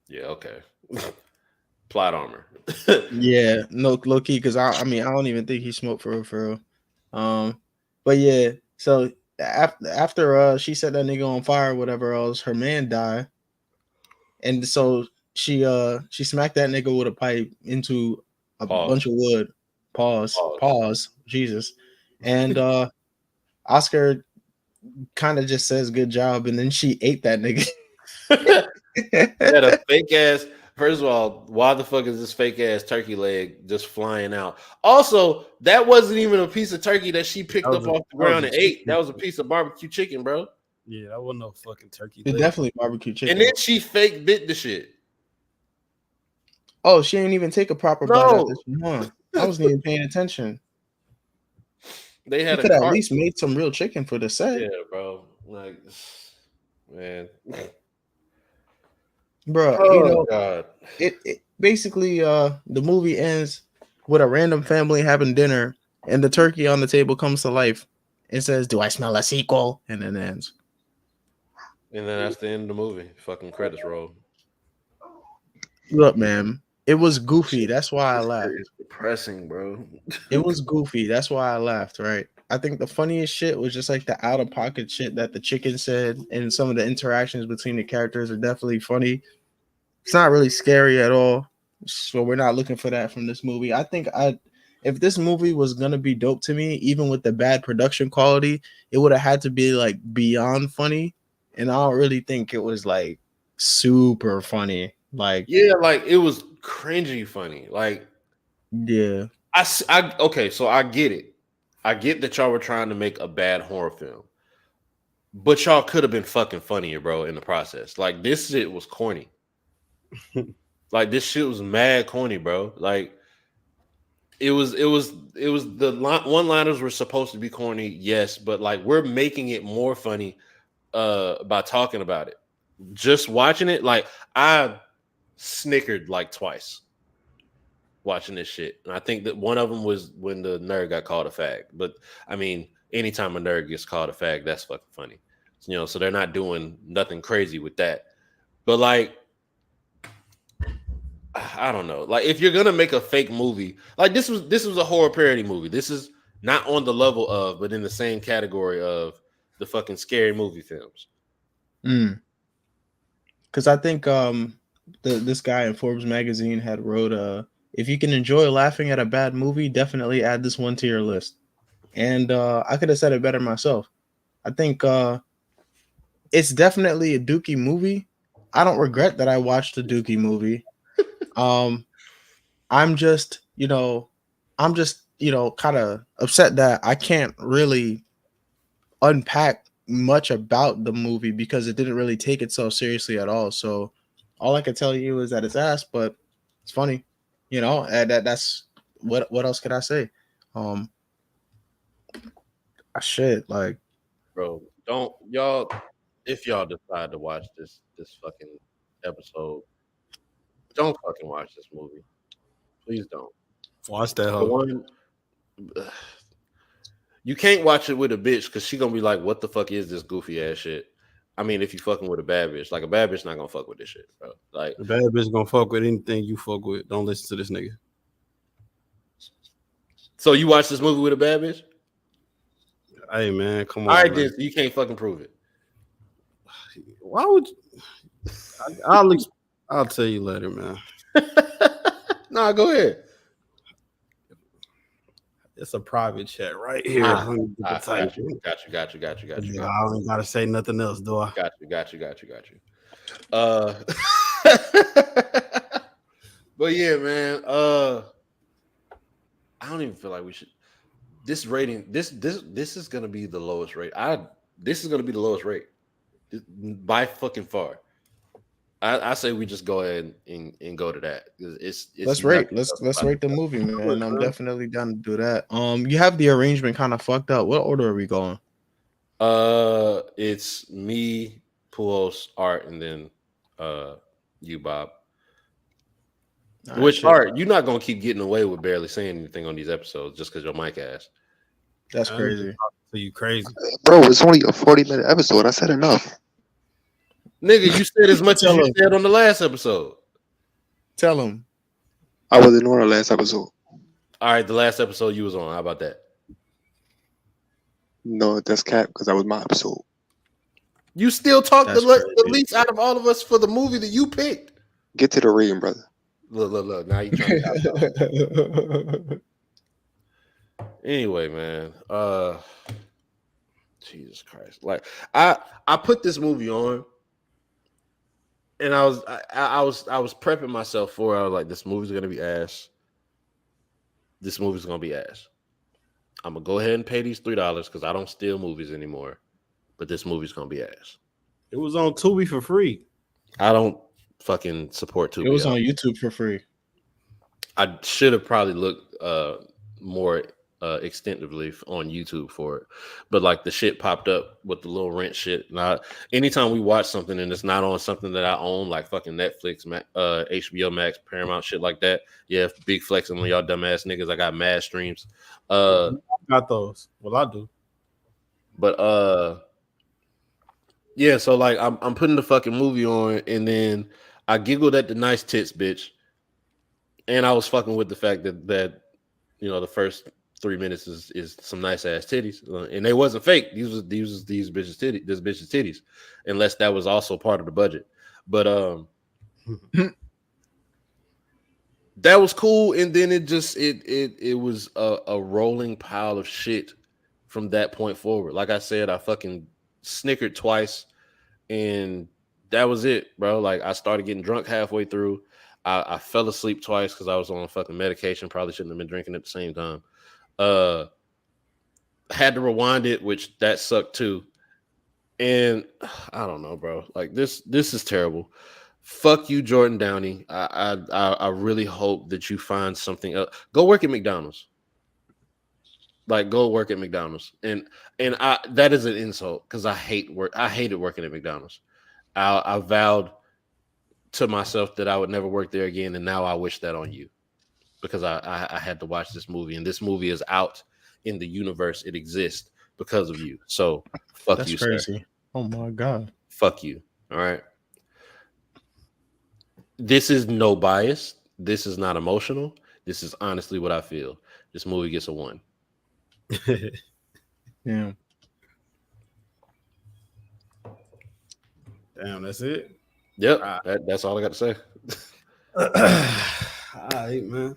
Yeah, okay. Plot armor. Yeah, no, low key, because I mean I don't even think he smoked for real. But yeah, so after she set that nigga on fire or whatever else, her man died. And so she smacked that nigga with a pipe into a bunch of wood. Pause. Jesus. And Oscar kind of just says good job, and then she ate that nigga. Had a fake ass. First of all, why the fuck is this fake ass turkey leg just flying out? Also, that wasn't even a piece of turkey that she picked up off the ground and ate. That was a piece of barbecue chicken, bro. Yeah, that wasn't no fucking turkey leg. Definitely barbecue chicken. And then she fake bit the shit. Oh, she didn't even take a proper bite of this one. I wasn't even paying attention. They had could at least made some real chicken for the set. Yeah, bro. Like, man. Bro, God. It basically the movie ends with a random family having dinner, and the turkey on the table comes to life and says, "Do I smell a sequel?" And then it ends. And then that's the end of the movie. Fucking credits roll. Look, man, it was goofy. That's why I laughed. It's depressing, bro. It was goofy. That's why I laughed, right? I think the funniest shit was just like the out-of-pocket shit that the chicken said, and some of the interactions between the characters are definitely funny. It's not really scary at all, so we're not looking for that from this movie. I think if this movie was gonna be dope to me, even with the bad production quality, it would have had to be like beyond funny, and I don't really think it was like super funny. Like, yeah, like it was cringy funny. Like, yeah, Okay, so I get it. I get that y'all were trying to make a bad horror film, but y'all could have been fucking funnier, bro, in the process. Like this shit was corny. Like this shit was mad corny, bro. Like it was the one-liners were supposed to be corny, yes, but like we're making it more funny by talking about it. Just watching it, like I snickered like twice watching this shit. And I think that one of them was when the nerd got called a fag. But I mean, anytime a nerd gets called a fag, that's fucking funny. So they're not doing nothing crazy with that. But like, I don't know. Like, if you're gonna make a fake movie, like this was a horror parody movie. This is not on the level of, but in the same category of the fucking scary movie films. Because I think this guy in Forbes magazine had wrote if you can enjoy laughing at a bad movie, definitely add this one to your list. And I could have said it better myself. I think it's definitely a Dookie movie. I don't regret that I watched the Dookie movie. I'm just kind of upset that I can't really unpack much about the movie because it didn't really take itself seriously at all. So all I can tell you is that it's ass, but it's funny, and that's what else could I say? Shit, like, Bro, don't y'all, if y'all decide to watch this fucking episode, don't fucking watch this movie. Please don't. Watch that The hoe. one, you can't watch it with a bitch because she gonna be like, "What the fuck is this goofy ass shit?" I mean, if you fucking with a bad bitch, like a bad bitch not gonna fuck with this shit, bro. Like, The bad bitch gonna fuck with anything you fuck with. Don't listen to this nigga. so you watch this movie with a bad bitch? Hey man, come on. All right, man. then you can't fucking prove it. Why would you? I'll tell you later, man. Nah, go ahead. It's a private chat right here. Got you. I don't gotta say nothing else, do I? Got you. But yeah, man. I don't even feel like we should. This rating, this is gonna be the lowest rate. This is gonna be the lowest rate by fucking far. I say we just go ahead and go to that. It's let's rate the movie, man. I'm definitely down to do that. You have the arrangement kind of fucked up. What order are we going? It's me, Puos, Art, and then you, Bob. Which Art, you're not gonna keep getting away with barely saying anything on these episodes just because your mic ass. That's crazy. So you crazy, bro? It's only a 40-minute episode. I said enough. Nigga, you said as much as you said on the last episode. Tell him. I wasn't on the last episode. All right, the last episode you was on. How about that? No, that's cap because that was my episode. You still talked the least out of all of us for the movie that you picked. Get to the rating, brother. Look. Now you trying to Anyway, man. Jesus Christ. Like I put this movie on. And I was prepping myself for it. I was like, this movie's gonna be ass. This movie's gonna be ass. I'm gonna go ahead and pay these $3 because I don't steal movies anymore. But this movie's gonna be ass. It was on Tubi for free. I don't fucking support Tubi. It was on YouTube for free. I should have probably looked more extensively on YouTube for it, but like the shit popped up with the little rent shit. Now, anytime we watch something and it's not on something that I own, like fucking Netflix, HBO Max, Paramount, shit like that. Yeah, big flexing on y'all dumbass niggas. I got mad streams. Got those. Well, I do. But yeah. So like, I'm putting the fucking movie on, and then I giggled at the nice tits, bitch, and I was fucking with the fact that the first 3 minutes is some nice ass titties, and they wasn't fake. These bitches titties, unless that was also part of the budget. But that was cool, and then it was a rolling pile of shit from that point forward. Like I said, I fucking snickered twice, and that was it, bro. Like I started getting drunk halfway through. I fell asleep twice because I was on fucking medication. Probably shouldn't have been drinking at the same time. Had to rewind it, which that sucked too. And I don't know, bro. Like this is terrible. Fuck you, Jordan Downey. I really hope that you find something else. Go work at McDonald's. Like go work at McDonald's. And I that is an insult because I hated working at McDonald's. I vowed to myself that I would never work there again, and now I wish that on you because I had to watch this movie, and this movie is out in the universe. It exists because of you. So fuck That's you, crazy. sir. Oh my god. Fuck you. All right. This is no bias. This is not emotional. This is honestly what I feel. This movie gets a 1. Yeah. Damn, that's it. Yep. That's all I got to say. All right, man.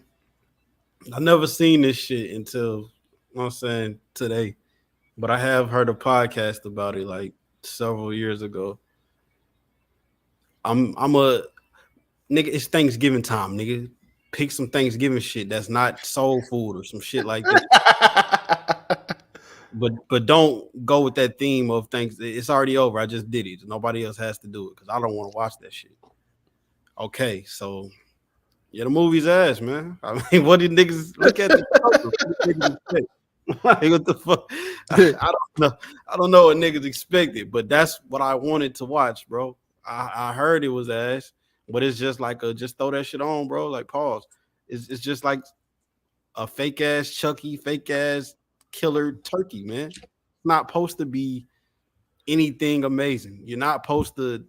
I never seen this shit until, you know what I'm saying, today. But I have heard a podcast about it like several years ago. I'm a nigga, it's Thanksgiving time, nigga. Pick some Thanksgiving shit that's not soul food or some shit like that. But don't go with that theme of things. It's already over. I just did it. Nobody else has to do it because I don't want to watch that shit. Okay, so yeah, the movie's ass, man. I mean, what did niggas look at? Like, what the fuck? I don't know. I don't know what niggas expected, but that's what I wanted to watch, bro. I heard it was ass, but it's just like just throw that shit on, bro. Like pause. It's just like a fake ass Chucky, fake ass killer turkey, man. It's not supposed to be anything amazing. You're not supposed to.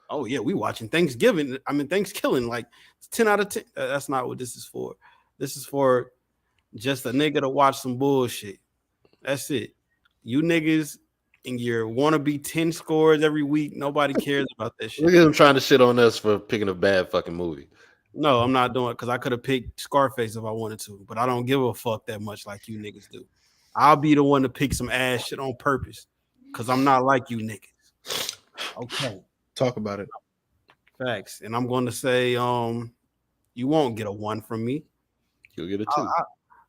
Oh yeah, we watching Thanksgiving. I mean Thanksgiving, like 10 out of 10. That's not what this is for. This is for just a nigga to watch some bullshit. That's it. You niggas and your wannabe 10 scores every week. Nobody cares about that shit. Look at him trying to shit on us for picking a bad fucking movie. No, I'm not doing it because I could have picked Scarface if I wanted to, but I don't give a fuck that much like you niggas do. I'll be the one to pick some ass shit on purpose because I'm not like you niggas. Okay. Talk about it. Facts. And I'm going to say, you won't get a 1 from me. You'll get a 2.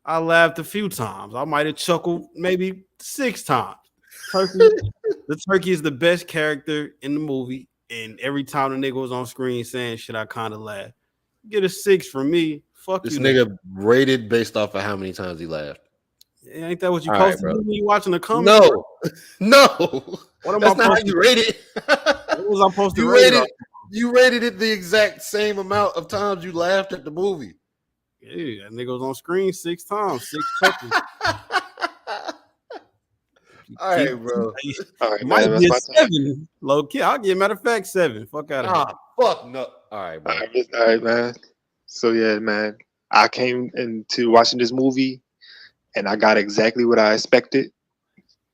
I laughed a few times. I might have chuckled maybe 6 times. The turkey is the best character in the movie, and every time the nigga was on screen saying shit, I kind of laughed. Get a 6 from me. Fuck This you, nigga rated based off of how many times he laughed. Ain't that what you All supposed right, to bro. do when you watching the comedy? No, no. What am That's I not how supposed you to rate it. What was I supposed to You rate rated it? you rated it the exact same amount of times you laughed at the movie. Yeah, that nigga was on screen 6 times, 6 chuckles. All right, bro. All right, It might man. be a That's my time. 7. Low key. I'll give matter of fact 7. Fuck out of here. Ah, fuck no. All right, bro. All right, man. So yeah, man. I came into watching this movie, and I got exactly what I expected.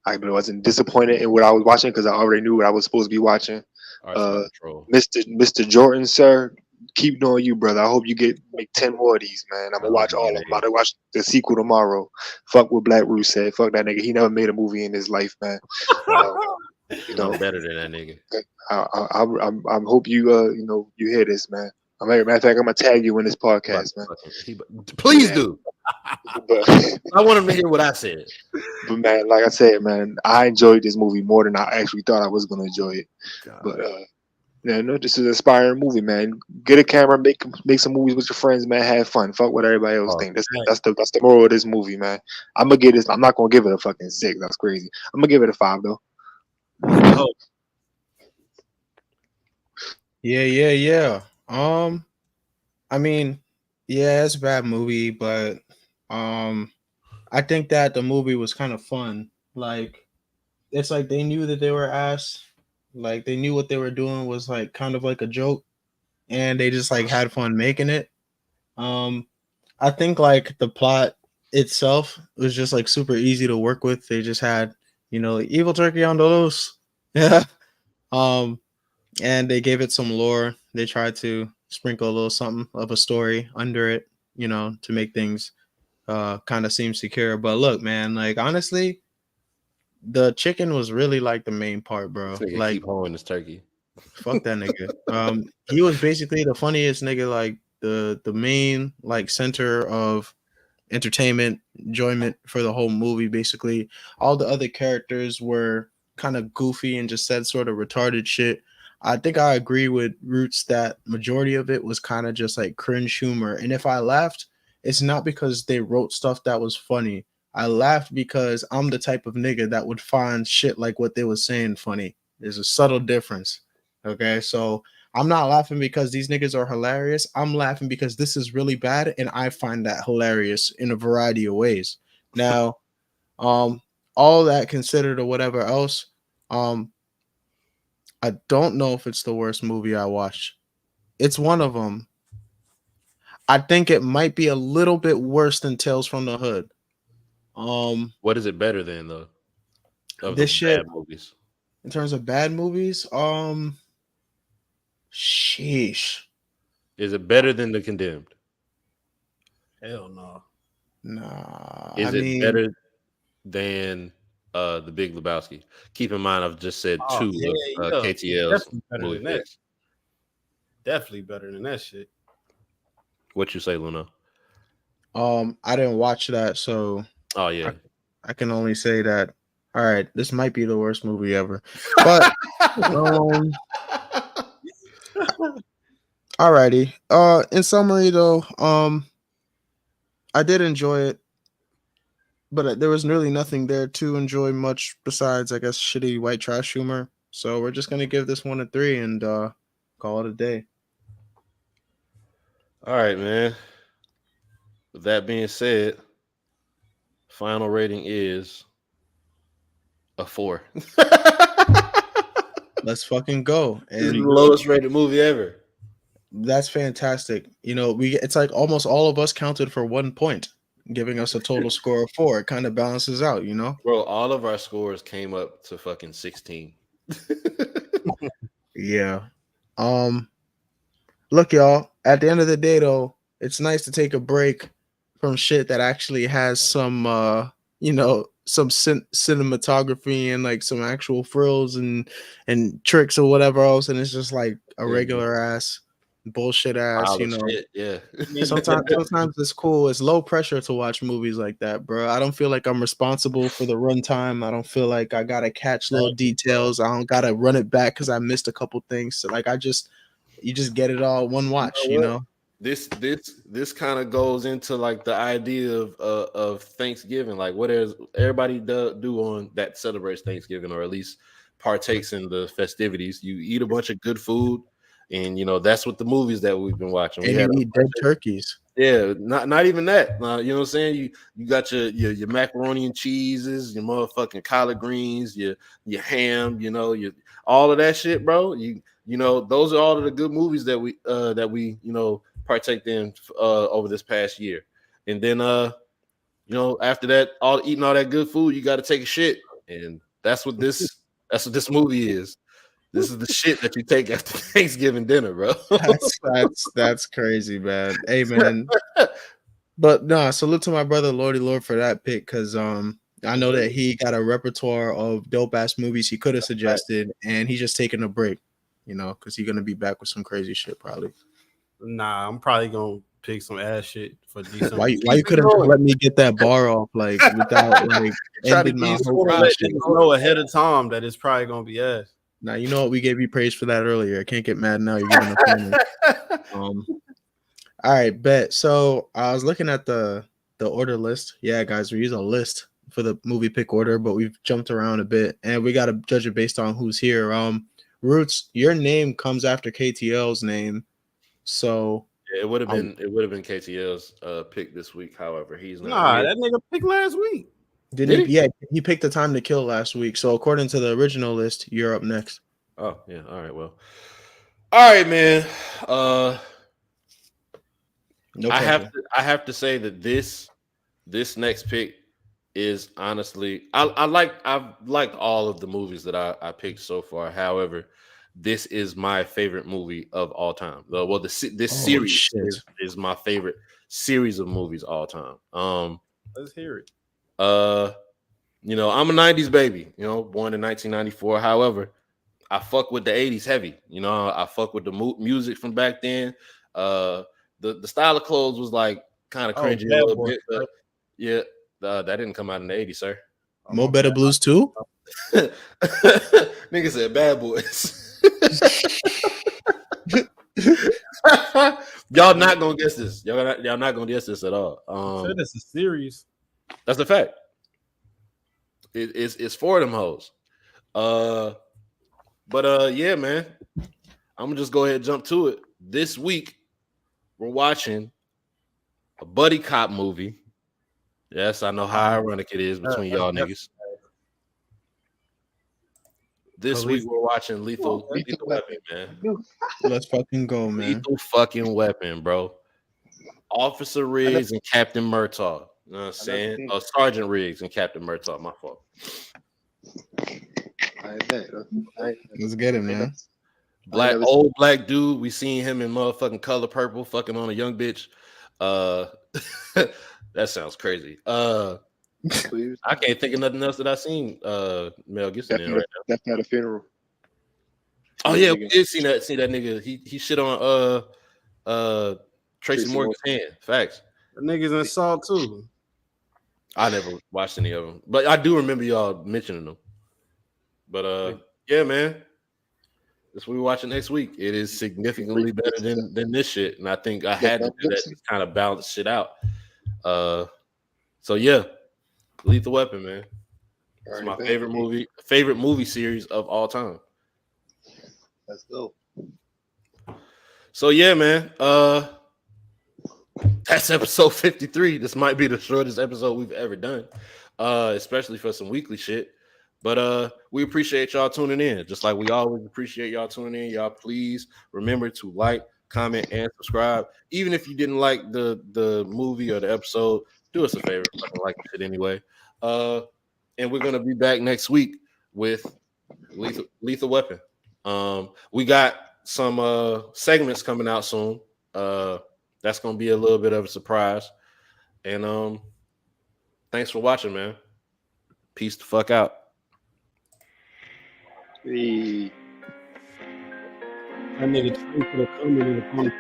I wasn't disappointed in what I was watching because I already knew what I was supposed to be watching. Mr. Jordan, sir, keep doing you, brother. I hope you make 10 more of these, man. I'm gonna watch all of them. I'm about to watch the sequel tomorrow. Fuck what Black Roof said. Fuck that nigga. He never made a movie in his life, man. You know, better than that nigga. I hope you you hear this, man. Matter of fact, I'm gonna tag you in this podcast, man. Please do. But, I want him to hear what I said. But man, like I said, man, I enjoyed this movie more than I actually thought I was gonna enjoy it. God. But yeah, no, this is an inspiring movie, man. Get a camera, make some movies with your friends, man. Have fun. Fuck what everybody else think. That's the moral of this movie, man. I'm gonna give this. I'm not gonna give it a fucking 6. That's crazy. I'm gonna give it a 5 though. Yeah. I mean, yeah, it's a bad movie, but I think that the movie was kind of fun. Like, it's like they knew that they were ass. Like, they knew what they were doing was like kind of like a joke, and they just like had fun making it. I think like the plot itself was just like super easy to work with. They just had, like, evil turkey on the loose. Yeah. And they gave it some lore. They tried to sprinkle a little something of a story under it, to make things kind of seem secure. But look, man, like, honestly, the chicken was really like the main part, bro. Like, Like, keep hoeing this turkey. Fuck that nigga. He was basically the funniest nigga, like the main like center of entertainment, enjoyment for the whole movie. Basically, all the other characters were kind of goofy and just said sort of retarded shit. I think I agree with Roots that majority of it was kind of just like cringe humor. And if I laughed, it's not because they wrote stuff that was funny. I laughed because I'm the type of nigga that would find shit like what they were saying funny. There's a subtle difference. Okay, so I'm not laughing because these niggas are hilarious. I'm laughing because this is really bad and I find that hilarious in a variety of ways. Now, all that considered or whatever else, I don't know if it's the worst movie I watched. It's one of them. I think it might be a little bit worse than Tales from the Hood. What is it better than though? Of the This shit bad movies. in terms of bad movies, sheesh. Is it better than The Condemned? Hell no. Nah. Is I it mean, better than The Big Lebowski? Keep in mind, I've just said Oh, two yeah, of KTL's definitely better movie than that. picks. Definitely better than that shit. What you say, Luna? I didn't watch that, so Oh yeah. I can only say that. All right, this might be the worst movie ever, but alrighty. In summary, though, I did enjoy it, but there was really nothing there to enjoy much besides, I guess, shitty white trash humor. So we're just gonna give this one a 3 and call it a day. All right, man. With that being said, final rating is a 4. Let's fucking go. This is the And lowest rated movie ever. that's fantastic. You know, it's like almost all of us counted for 1 point, giving us a total score of 4. It kind of balances out, you know? Bro, all of our scores came up to fucking 16. Yeah. Look, y'all, at the end of the day though, it's nice to take a break from shit that actually has some some cinematography and like some actual frills and tricks or whatever else, and it's just like a regular ass bullshit ass, Pile of shit, yeah. sometimes it's cool. It's low pressure to watch movies like that, bro. I don't feel like I'm responsible for the runtime. I don't feel like I gotta catch little details. I don't gotta run it back because I missed a couple things. So like you just get it all one watch, you know. This kind of goes into like the idea of Thanksgiving, like what is everybody do on that celebrates Thanksgiving, or at least partakes in the festivities. You eat a bunch of good food, and that's what the movies that we've been watching. And you eat dead turkeys. Yeah, not even that. You know what I'm saying? You got your macaroni and cheeses, your motherfucking collard greens, your ham, your all of that shit, bro. Those are all of the good movies that we partake in over this past year. And then after that, eating all that good food, you got to take a shit. And that's what this movie is. This is the shit that you take after Thanksgiving dinner, bro. That's crazy, man. Hey, man. But nah, salute to my brother Lordy Lord for that pick, because I know that he got a repertoire of dope ass movies he could have suggested, and he's just taking a break, because he's gonna be back with some crazy shit probably. Nah, I'm probably gonna pick some ass shit for December. Why you couldn't just let me get that bar off like without like ending my whole question? Know ahead of time that it's probably gonna be ass. Now you know what, we gave you praise for that earlier. I can't get mad now. You're giving a all right, bet. So I was looking at the order list. Yeah, guys, we use a list for the movie pick order, but we've jumped around a bit, and we got to judge it based on who's here. Roots, your name comes after KTL's name, so yeah, it would have been KTL's pick this week. However, he's not. Nah, that nigga picked last week. Did he? Yeah, he picked the time to kill last week. So according to the original list, you're up next. Oh yeah, all right. Well, all right, man. No I have to say that this next pick is honestly I've liked all of the movies that I picked so far. However, this is my favorite movie of all time. This series is my favorite series of movies all time. Let's hear it. I'm a 90s baby, born in 1994. However, I fuck with the 80s heavy. You know, I fuck with the music from back then. The style of clothes was like kind of cringy a little bit, but yeah, that didn't come out in the 80s, sir. Mo Better Blues 2? Nigga said Bad Boys. Y'all not gonna guess this. Y'all not gonna guess this at all. Said it's a series. That's the fact. It's for them hoes. But yeah, man. I'm gonna just go ahead and jump to it. This week, we're watching a buddy cop movie. Yes, I know how ironic it is between y'all niggas. This week we're watching Lethal Weapon, man. Let's fucking go, man. Lethal fucking Weapon, bro. Officer Riggs and Captain Murtaugh. You know what I'm saying? Oh, Sergeant Riggs and Captain Murtaugh. My fault. Let's get it, man. Old black dude. We seen him in motherfucking Color Purple, fucking on a young bitch. That sounds crazy. I can't think of nothing else that I seen Mel Gibson in right now. That's not a funeral. Oh yeah, we did see that nigga. He shit on Tracy Morgan's hand. Facts. The niggas in Saw too. I never watched any of them, but I do remember y'all mentioning them. But yeah, man. That's what we're watching next week. It is significantly better than this shit. And I think I had to do that to kind of balance shit out. So yeah, Lethal Weapon, man. It's my favorite movie series of all time. Let's go. So yeah, man. That's episode 53. This might be the shortest episode we've ever done. Especially for some weekly shit. But we appreciate y'all tuning in. Just like we always appreciate y'all tuning in. Y'all please remember to like, comment, and subscribe. Even if you didn't like the movie or the episode, do us a favor. Fucking like it anyway. And we're gonna be back next week with Lethal Weapon. We got some segments coming out soon. That's gonna be a little bit of a surprise. And thanks for watching, man. Peace the fuck out. Hey. That nigga Trey could have come in the corner.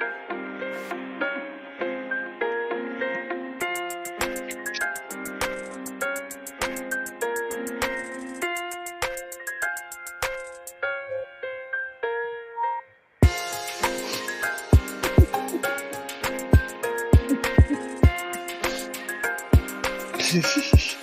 Hehehe